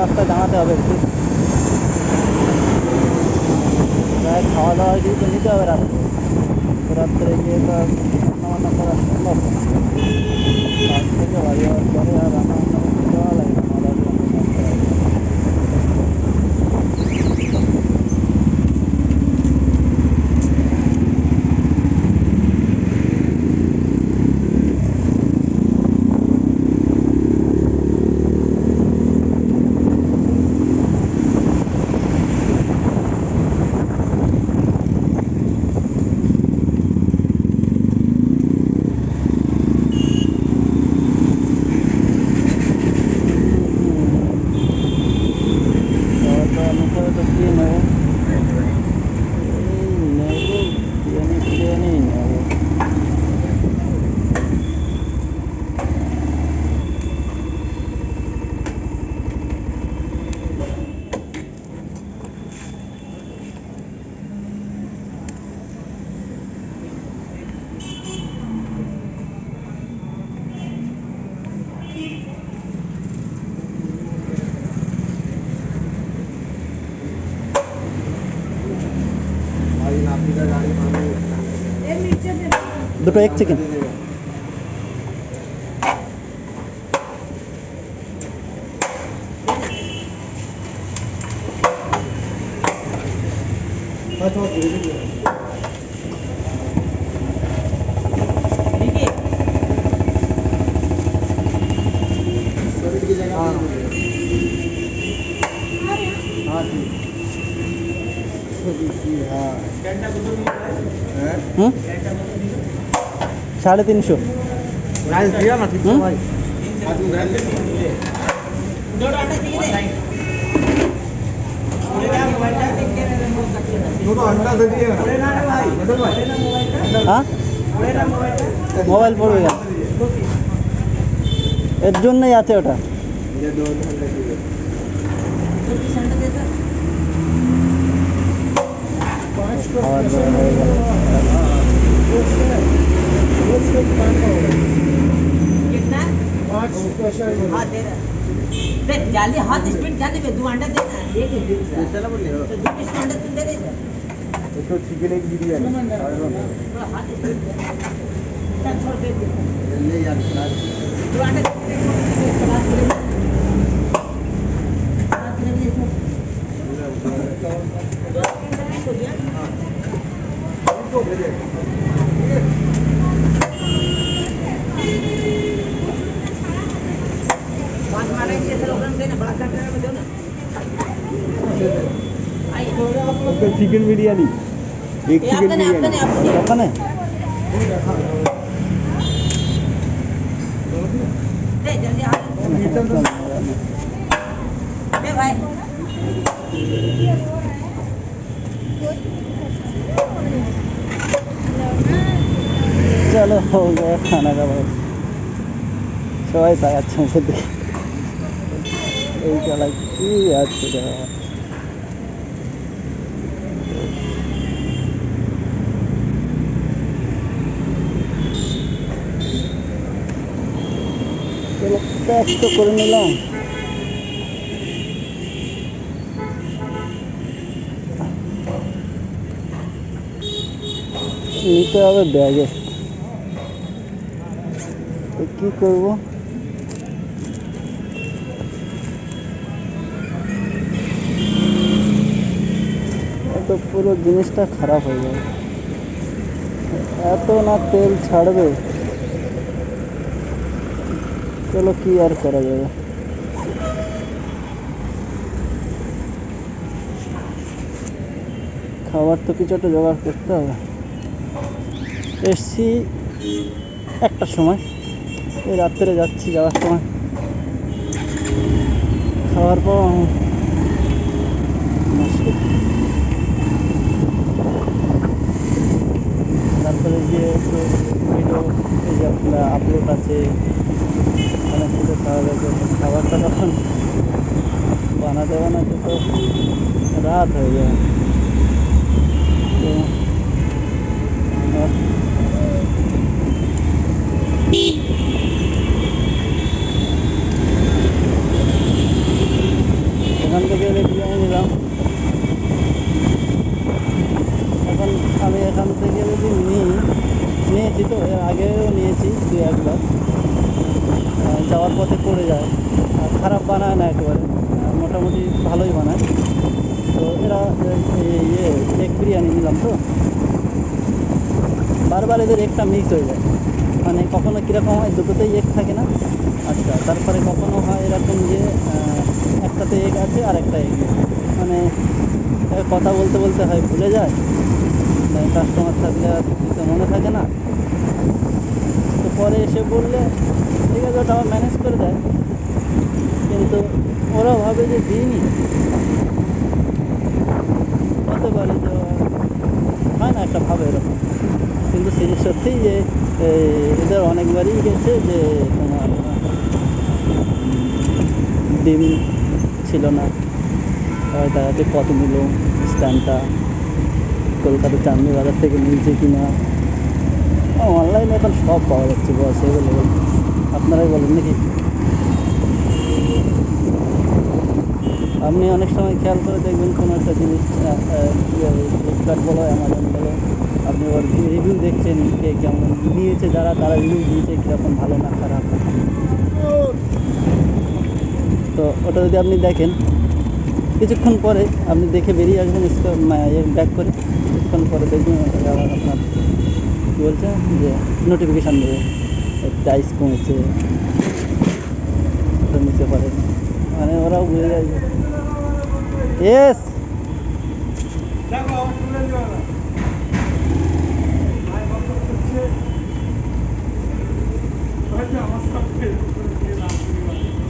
রাস্তায় দাঁড়াতে হবে একটু, প্রায় খাওয়া দাওয়া কিন্তু নিতে হবে রাত্রে, তো রাত্রে গিয়ে তো রান্না বান্না করা সম্ভব না, কাজ থেকে বাড়ি যাওয়ার পরে আর রান্না বান্না করতে যাওয়া লাগে না, খাওয়া দাওয়া করতে হবে। দুটো এক চিকেন। हाँ 350। हाँ মোবাইল পড়বে কেন, এর জন্যই আছে ওটা। খাবার দাবার হয়ে গেল। जाली हाथ स्पीड जाने पे 2 अंडा देना है, एक चला बोल ले तो 2 अंडा तुम दे दे तो चिकन एक बिरयानी हाथ स्पीड चल छोड़ दे ले यार 2 अंडा क्लास ले चिकन बिरयानी एक चिकन बिरयानी अपने जल्दी आ भाई चलो हो गया खाना का बहुत सबाई पाए अच्छा से देख चला कि अच्छा चलो पैक तो कर निलाम নিতে হবে ব্যাগে, তো কি করব তো পুরো জিনিসটা খারাপ হয়ে যাবে, এত না তেল ছাড়বে। চলো কি আর করা যাবে, খাবার তো কিছু একটা জোগাড় করতে হবে। এসছি একটার সময়, এই রাত্রে যাচ্ছি, যাওয়ার সময় খাওয়ার পর রাত্রে গিয়ে একটু ভিডিও এই যে আপনার আপলোড আছে অনেক কিছু খাওয়া যাবে, খাবারটা তখন বানাতে বানাতে তো রাত হয়ে যায়। তো যাওয়ার পথে পড়ে যায়। আর খারাপ বানায় না একেবারে, মোটামুটি ভালোই বানায়। তো এরা এগ বিরিয়ানি নিলাম, তো বারবার এদের এগটা মিক্স হয়ে যায়। মানে কখনো কীরকম হয়, দুটোতেই এগ থাকে না। আচ্ছা, তারপরে কখনো হয় এরকম যে একটাতে এগ আছে আর একটা এগ নেই। মানে কথা বলতে বলতে হয় ভুলে যায়, কাস্টমার থাকলে আর দিতে মনে থাকে না। তো পরে এসে বললে ঠিক আছে, ওটা আবার ম্যানেজ করে দেয়, কিন্তু ওরা ভাবে যে দিইনি। হতে পারে যে হয় না, একটা ভাবে এরকম। কিন্তু সত্যিই যে এদের অনেকবারই গেছে যে তোমার ডিম ছিল না, দেখা যাচ্ছে কত নিল স্ট্যান্ডটা, কলকাতা চাঁদনি বাজার থেকে নিয়েছে কিনা। অনলাইনে এখন সব পাওয়া যাচ্ছে, বস এভেলেবেল। আপনারাই বলেন নাকি? আপনি অনেক সময় খেয়াল করে দেখবেন কোনো একটা জিনিস, ফ্লিপকার্ট বলো, অ্যামাজন বলো, আপনি ওর রিভিউ দেখছেন, কে কেমন নিয়েছে, তারা রিভিউ দিয়েছে কীরকম, ভালো না খারাপ। তো ওটা যদি আপনি দেখেন, কিছুক্ষণ পরে আপনি দেখে বেরিয়ে আসবেন, ব্যাক করে কিছুক্ষণ পরে দেখবেন আবার আপনার কী বলছে যে নোটিফিকেশান দেবে, প্রাইস কমেছে, ওটা নিতে পারেন। মানে ওরাও বুঝে যায় যে ইয়েস।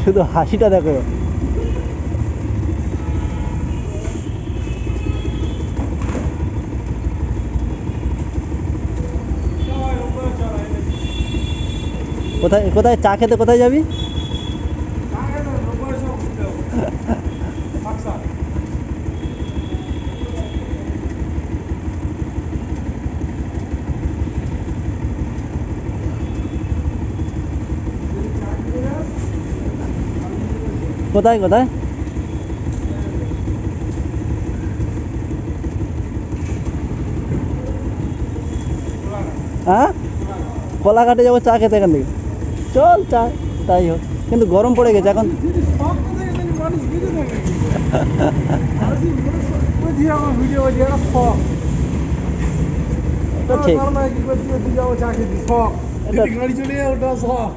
শুধু হাসিটা দেখো। কোথায় কোথায় চা খেতে কোথায় যাবি? কোথায় কোথায়? হ্যাঁ, কোলাঘাটে যাবো চা খেতে এখান থেকে। চল চা, তাই হোক, কিন্তু গরম পড়ে গেছে এখন। ঠিক, গাড়ি চলে যায় ওটা শখ।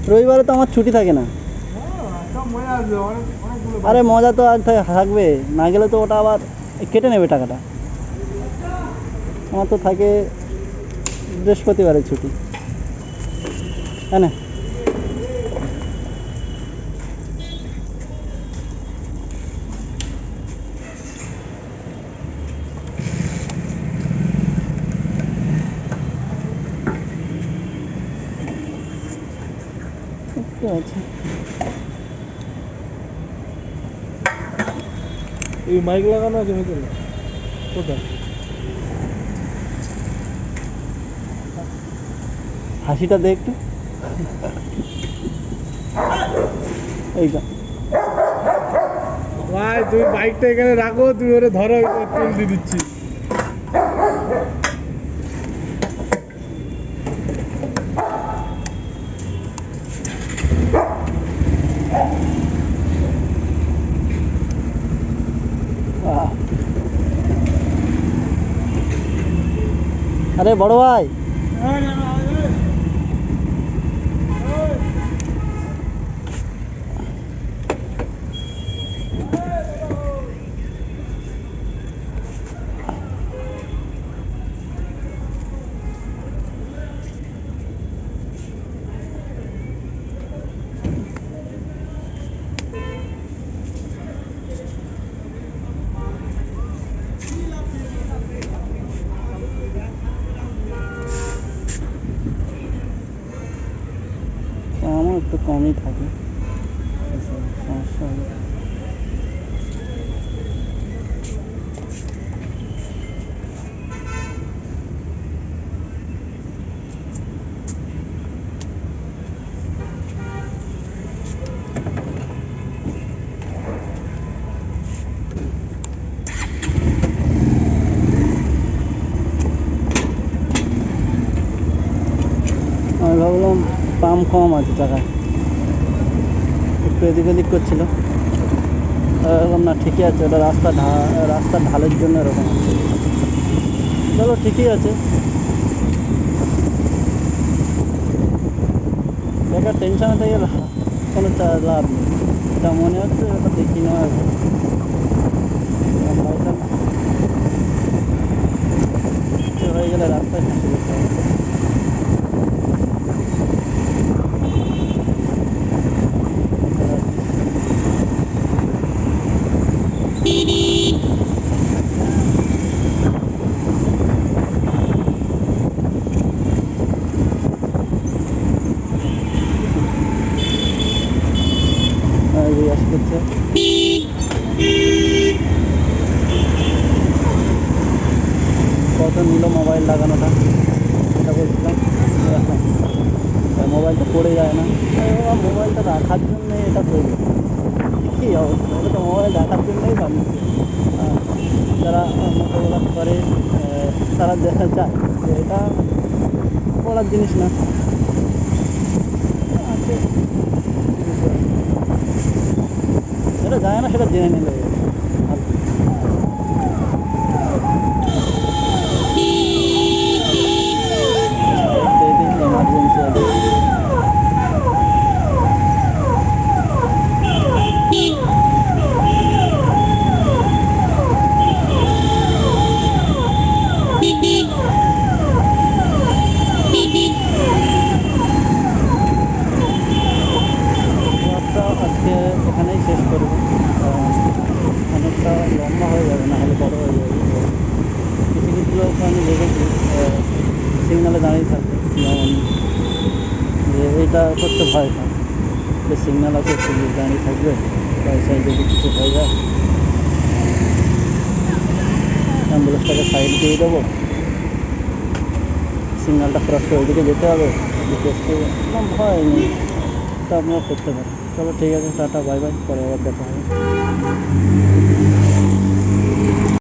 রবিবারে তো আমার ছুটি থাকে না। আরে মজা তো আর থাকবে, না গেলে তো ওটা আবার কেটে নেবে টাকাটা। আমার তো থাকে বৃহস্পতিবারে ছুটি, তাই না? আছে এই মাইক লাগানো আছে ভেতরে, কোথায়? হাসিটা দেখ একটু, এইটা। ভাই তুমি বাইকটা এখানে রাখো, তুমি ওরে ধরো, তেল দিয়ে দিচ্ছি। আরে বড় ভাই, আমার একটু কমই থাকে, সমস্যা হবে। কম আছে চাকায়, একটু এদিক ওদিক করছিল। এরকম না, ঠিকই আছে, ওটা রাস্তার ঢালের জন্য এরকম আছে। চলো ঠিকই আছে, বেকার টেনশনে থেকে কোনো লাভ নেই। যা মনে হচ্ছে ওটা দেখি না, হয়ে গেলে রাস্তায় ফাঁসে যেতে হবে। জিজ্ঞাসা করছে কত নিল মোবাইল লাগানোটা, এটা বলছিলাম। মোবাইলটা পড়ে যায় না, মোবাইলটা রাখার জন্য এটা তৈরি, কী অবস্থা, এটা তো মোবাইল রাখার জন্যই বানিয়েছে। যারা মোটোভ্লগ করে তারা দেখা যায় যে এটা পড়ার জিনিস না, এটা যায় না, সেটা জেনে নিলে এমার্জেন্সি আছে। আজকে এখানেই শেষ করবো, অনেকটা লম্বা হয়ে যাবে, না হলে বড় হয়ে যাবে। কিছু কিছু লোক আমি দেখেছি সিগনালে দাঁড়িয়ে থাকে, যেমন যে এটা করতে ভয় পায় যে সিগনাল আছে পুলিশ দাঁড়িয়ে থাকবে, পয়সায় যদি কিছু হয়ে যায় অ্যাম্বুলেন্সটাকে সাইড দিয়ে দেবো, সিগনালটা ক্রস করে ওইদিকে যেতে হবে, ভয় নেই, তা আপনারা করতে পারেন। চলো ঠিক আছে, টাটা, বাই বাই, পরে আবার দেখা হবে।